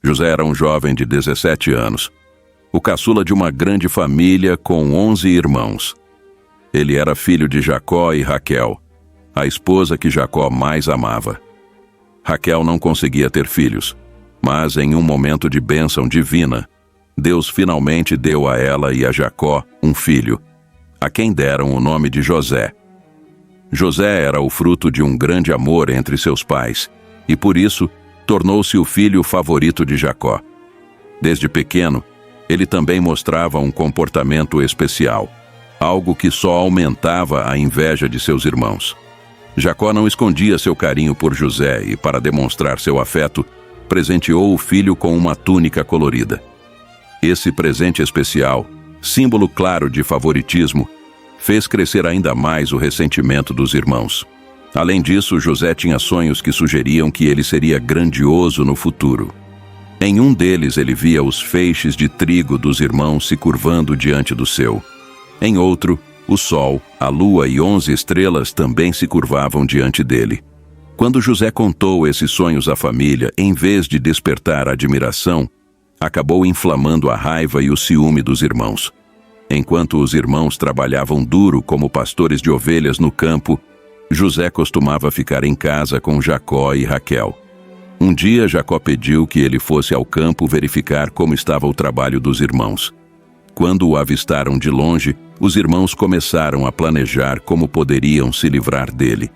José era um jovem de 17 anos, o caçula de uma grande família com 11 irmãos. Ele era filho de Jacó e Raquel, a esposa que Jacó mais amava. Raquel não conseguia ter filhos, mas em um momento de bênção divina, Deus finalmente deu a ela e a Jacó um filho, a quem deram o nome de José. José era o fruto de um grande amor entre seus pais, e por isso tornou-se o filho favorito de Jacó. Desde pequeno, ele também mostrava um comportamento especial, algo que só aumentava a inveja de seus irmãos. Jacó não escondia seu carinho por José e, para demonstrar seu afeto, presenteou o filho com uma túnica colorida. Esse presente especial, símbolo claro de favoritismo, fez crescer ainda mais o ressentimento dos irmãos. Além disso, José tinha sonhos que sugeriam que ele seria grandioso no futuro. Em um deles, ele via os feixes de trigo dos irmãos se curvando diante do seu. Em outro, o sol, a lua e 11 estrelas também se curvavam diante dele. Quando José contou esses sonhos à família, em vez de despertar admiração, acabou inflamando a raiva e o ciúme dos irmãos. Enquanto os irmãos trabalhavam duro como pastores de ovelhas no campo, José costumava ficar em casa com Jacó e Raquel. Um dia, Jacó pediu que ele fosse ao campo verificar como estava o trabalho dos irmãos. Quando o avistaram de longe, os irmãos começaram a planejar como poderiam se livrar dele.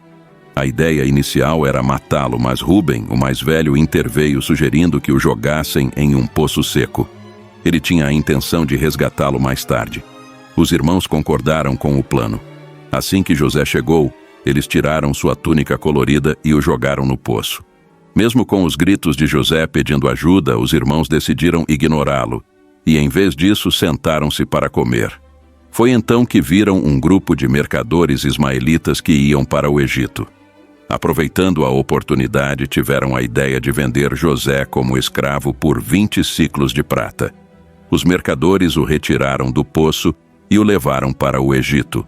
A ideia inicial era matá-lo, mas Rúben, o mais velho, interveio sugerindo que o jogassem em um poço seco. Ele tinha a intenção de resgatá-lo mais tarde. Os irmãos concordaram com o plano. Assim que José chegou, eles tiraram sua túnica colorida e o jogaram no poço. Mesmo com os gritos de José pedindo ajuda, os irmãos decidiram ignorá-lo e, em vez disso, sentaram-se para comer. Foi então que viram um grupo de mercadores ismaelitas que iam para o Egito. Aproveitando a oportunidade, tiveram a ideia de vender José como escravo por 20 siclos de prata. Os mercadores o retiraram do poço e o levaram para o Egito.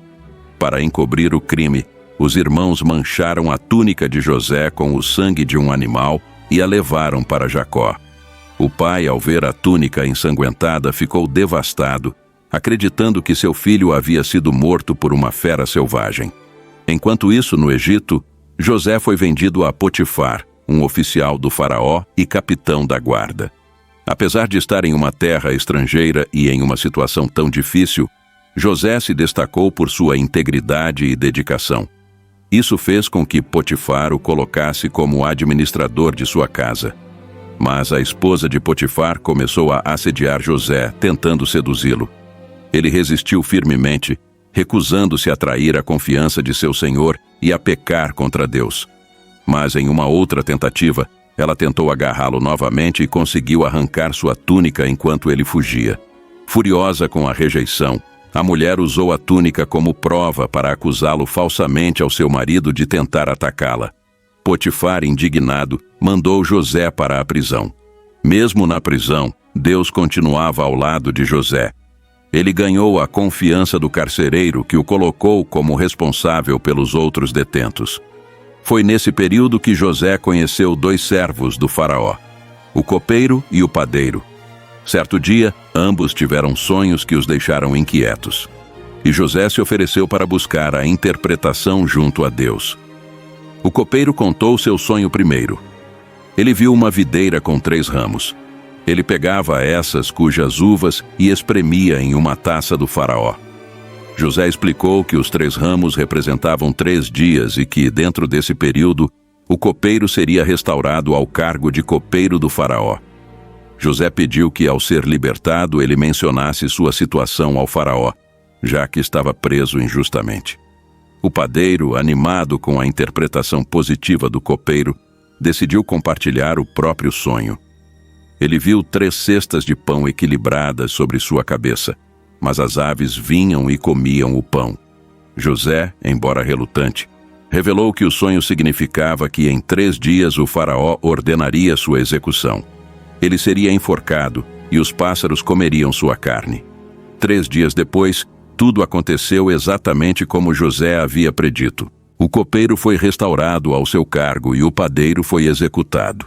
Para encobrir o crime, os irmãos mancharam a túnica de José com o sangue de um animal e a levaram para Jacó. O pai, ao ver a túnica ensanguentada, ficou devastado, acreditando que seu filho havia sido morto por uma fera selvagem. Enquanto isso, no Egito, José foi vendido a Potifar, um oficial do faraó e capitão da guarda. Apesar de estar em uma terra estrangeira e em uma situação tão difícil, José se destacou por sua integridade e dedicação. Isso fez com que Potifar o colocasse como administrador de sua casa. Mas a esposa de Potifar começou a assediar José, tentando seduzi-lo. Ele resistiu firmemente, recusando-se a trair a confiança de seu senhor e a pecar contra Deus. Mas em uma outra tentativa, ela tentou agarrá-lo novamente e conseguiu arrancar sua túnica enquanto ele fugia. Furiosa com a rejeição, a mulher usou a túnica como prova para acusá-lo falsamente ao seu marido de tentar atacá-la. Potifar, indignado, mandou José para a prisão. Mesmo na prisão, Deus continuava ao lado de José. Ele ganhou a confiança do carcereiro, que o colocou como responsável pelos outros detentos. Foi nesse período que José conheceu 2 servos do faraó, o copeiro e o padeiro. Certo dia, ambos tiveram sonhos que os deixaram inquietos. E José se ofereceu para buscar a interpretação junto a Deus. O copeiro contou seu sonho primeiro. Ele viu uma videira com 3 ramos. Ele pegava essas cujas uvas e espremia em uma taça do faraó. José explicou que os 3 ramos representavam 3 dias e que, dentro desse período, o copeiro seria restaurado ao cargo de copeiro do faraó. José pediu que, ao ser libertado, ele mencionasse sua situação ao faraó, já que estava preso injustamente. O padeiro, animado com a interpretação positiva do copeiro, decidiu compartilhar o próprio sonho. Ele viu 3 cestas de pão equilibradas sobre sua cabeça, mas as aves vinham e comiam o pão. José, embora relutante, revelou que o sonho significava que em 3 dias o faraó ordenaria sua execução. Ele seria enforcado e os pássaros comeriam sua carne. 3 dias depois, tudo aconteceu exatamente como José havia predito. O copeiro foi restaurado ao seu cargo e o padeiro foi executado.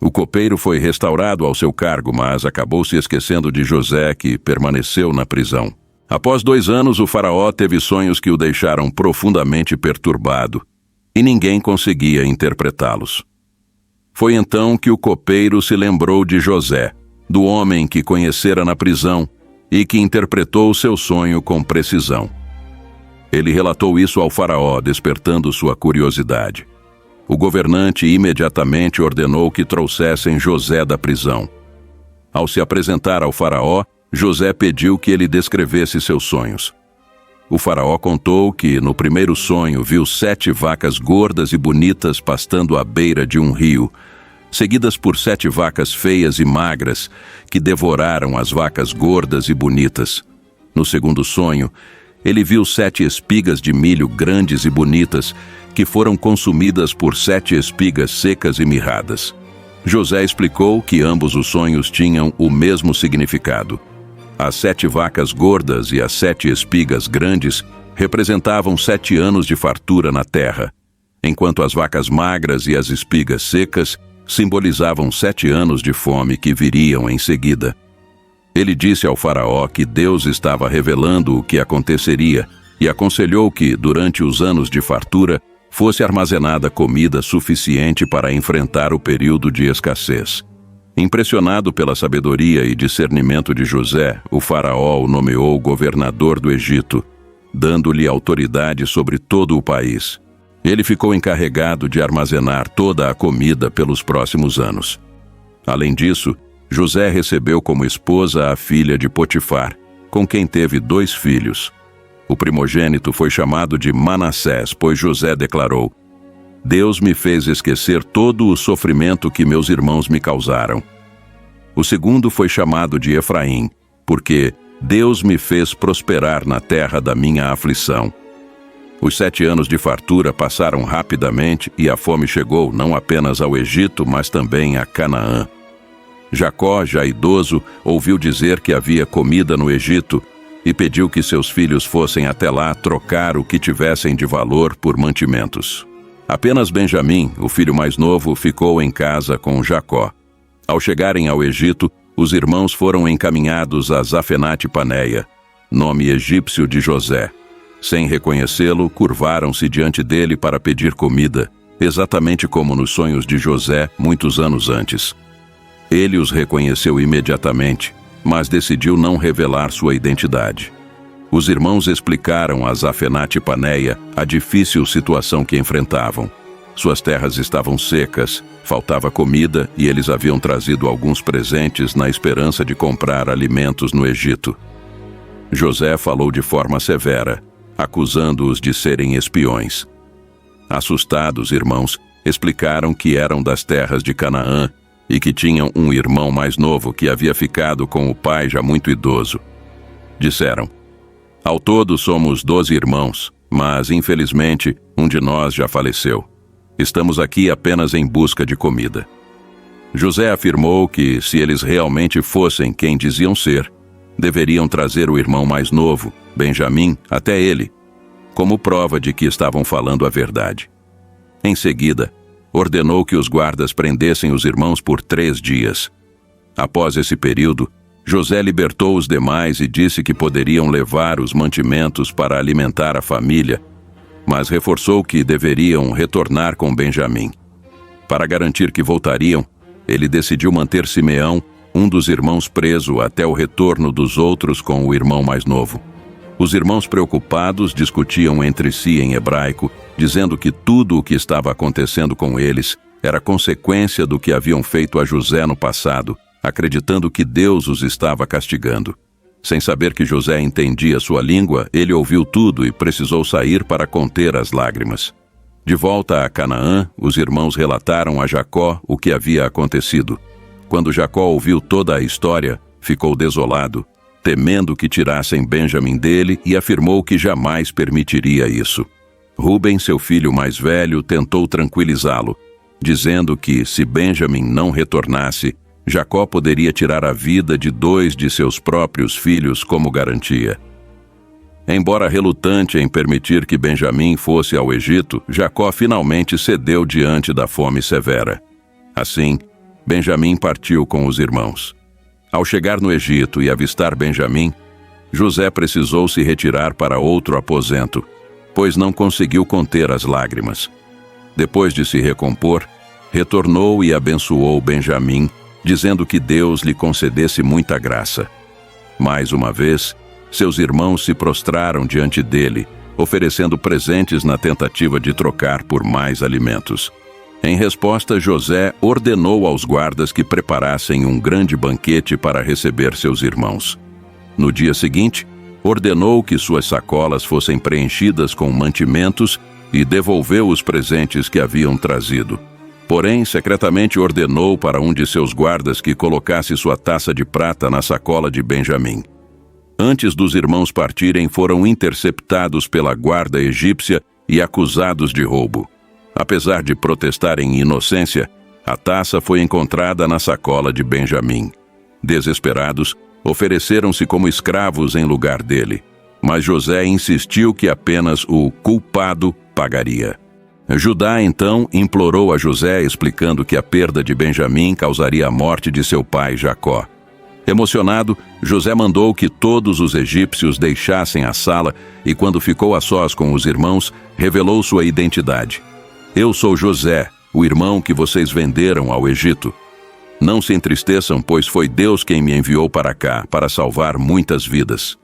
O copeiro foi restaurado ao seu cargo, mas acabou se esquecendo de José, que permaneceu na prisão. Após 2 anos, o faraó teve sonhos que o deixaram profundamente perturbado, e ninguém conseguia interpretá-los. Foi então que o copeiro se lembrou de José, do homem que conhecera na prisão e que interpretou seu sonho com precisão. Ele relatou isso ao faraó, despertando sua curiosidade. O governante imediatamente ordenou que trouxessem José da prisão. Ao se apresentar ao faraó, José pediu que ele descrevesse seus sonhos. O faraó contou que, no primeiro sonho, viu 7 vacas gordas e bonitas pastando à beira de um rio, seguidas por 7 vacas feias e magras, que devoraram as vacas gordas e bonitas. No segundo sonho, ele viu 7 espigas de milho grandes e bonitas, que foram consumidas por 7 espigas secas e mirradas. José explicou que ambos os sonhos tinham o mesmo significado. As 7 vacas gordas e as 7 espigas grandes representavam 7 anos de fartura na terra, enquanto as vacas magras e as espigas secas simbolizavam 7 anos de fome que viriam em seguida. Ele disse ao faraó que Deus estava revelando o que aconteceria e aconselhou que, durante os anos de fartura, fosse armazenada comida suficiente para enfrentar o período de escassez. Impressionado pela sabedoria e discernimento de José, o faraó o nomeou governador do Egito, dando-lhe autoridade sobre todo o país. Ele ficou encarregado de armazenar toda a comida pelos próximos anos. Além disso, José recebeu como esposa a filha de Potifar, com quem teve 2 filhos. O primogênito foi chamado de Manassés, pois José declarou: Deus me fez esquecer todo o sofrimento que meus irmãos me causaram. O segundo foi chamado de Efraim, porque Deus me fez prosperar na terra da minha aflição. Os 7 anos de fartura passaram rapidamente e a fome chegou não apenas ao Egito, mas também a Canaã. Jacó, já idoso, ouviu dizer que havia comida no Egito e pediu que seus filhos fossem até lá trocar o que tivessem de valor por mantimentos. Apenas Benjamim, o filho mais novo, ficou em casa com Jacó. Ao chegarem ao Egito, os irmãos foram encaminhados a Zafenate-Paneia, nome egípcio de José. Sem reconhecê-lo, curvaram-se diante dele para pedir comida, exatamente como nos sonhos de José muitos anos antes. Ele os reconheceu imediatamente, mas decidiu não revelar sua identidade. Os irmãos explicaram a Zafenate-Paneia a difícil situação que enfrentavam. Suas terras estavam secas, faltava comida e eles haviam trazido alguns presentes na esperança de comprar alimentos no Egito. José falou de forma severa, acusando-os de serem espiões. Assustados, irmãos explicaram que eram das terras de Canaã e que tinham um irmão mais novo que havia ficado com o pai já muito idoso. Disseram: Ao todo somos 12 irmãos, mas, infelizmente, um de nós já faleceu. Estamos aqui apenas em busca de comida. José afirmou que, se eles realmente fossem quem diziam ser, deveriam trazer o irmão mais novo, Benjamim, até ele, como prova de que estavam falando a verdade. Em seguida, ordenou que os guardas prendessem os irmãos por 3 dias. Após esse período, José libertou os demais e disse que poderiam levar os mantimentos para alimentar a família, mas reforçou que deveriam retornar com Benjamim. Para garantir que voltariam, ele decidiu manter Simeão, um dos irmãos, preso até o retorno dos outros com o irmão mais novo. Os irmãos, preocupados, discutiam entre si em hebraico, dizendo que tudo o que estava acontecendo com eles era consequência do que haviam feito a José no passado, acreditando que Deus os estava castigando. Sem saber que José entendia sua língua, ele ouviu tudo e precisou sair para conter as lágrimas. De volta a Canaã, os irmãos relataram a Jacó o que havia acontecido. Quando Jacó ouviu toda a história, ficou desolado, temendo que tirassem Benjamim dele, e afirmou que jamais permitiria isso. Rúben, seu filho mais velho, tentou tranquilizá-lo, dizendo que, se Benjamim não retornasse, Jacó poderia tirar a vida de 2 de seus próprios filhos como garantia. Embora relutante em permitir que Benjamim fosse ao Egito, Jacó finalmente cedeu diante da fome severa. Assim, Benjamim partiu com os irmãos. Ao chegar no Egito e avistar Benjamim, José precisou se retirar para outro aposento, pois não conseguiu conter as lágrimas. Depois de se recompor, retornou e abençoou Benjamim, dizendo que Deus lhe concedesse muita graça. Mais uma vez, seus irmãos se prostraram diante dele, oferecendo presentes na tentativa de trocar por mais alimentos. Em resposta, José ordenou aos guardas que preparassem um grande banquete para receber seus irmãos. No dia seguinte, ordenou que suas sacolas fossem preenchidas com mantimentos e devolveu os presentes que haviam trazido. Porém, secretamente ordenou para um de seus guardas que colocasse sua taça de prata na sacola de Benjamim. Antes dos irmãos partirem, foram interceptados pela guarda egípcia e acusados de roubo. Apesar de protestarem inocência, a taça foi encontrada na sacola de Benjamim. Desesperados, ofereceram-se como escravos em lugar dele, mas José insistiu que apenas o culpado pagaria. Judá, então, implorou a José, explicando que a perda de Benjamim causaria a morte de seu pai Jacó. Emocionado, José mandou que todos os egípcios deixassem a sala e, quando ficou a sós com os irmãos, revelou sua identidade. Eu sou José, o irmão que vocês venderam ao Egito. Não se entristeçam, pois foi Deus quem me enviou para cá, para salvar muitas vidas.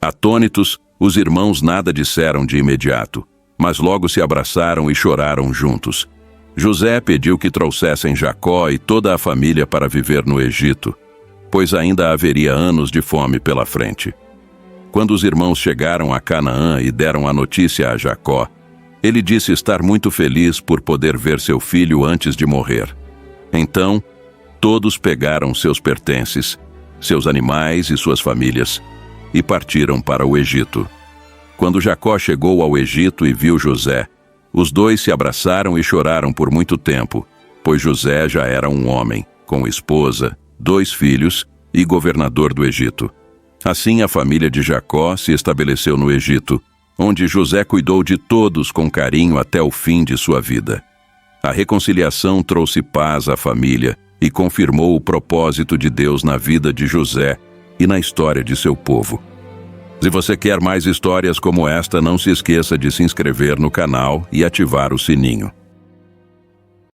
Atônitos, os irmãos nada disseram de imediato, mas logo se abraçaram e choraram juntos. José pediu que trouxessem Jacó e toda a família para viver no Egito, pois ainda haveria anos de fome pela frente. Quando os irmãos chegaram a Canaã e deram a notícia a Jacó, ele disse estar muito feliz por poder ver seu filho antes de morrer. Então, todos pegaram seus pertences, seus animais e suas famílias, e partiram para o Egito. Quando Jacó chegou ao Egito e viu José, os dois se abraçaram e choraram por muito tempo, pois José já era um homem, com esposa, 2 filhos e governador do Egito. Assim a família de Jacó se estabeleceu no Egito, onde José cuidou de todos com carinho até o fim de sua vida. A reconciliação trouxe paz à família e confirmou o propósito de Deus na vida de José e na história de seu povo. Se você quer mais histórias como esta, não se esqueça de se inscrever no canal e ativar o sininho.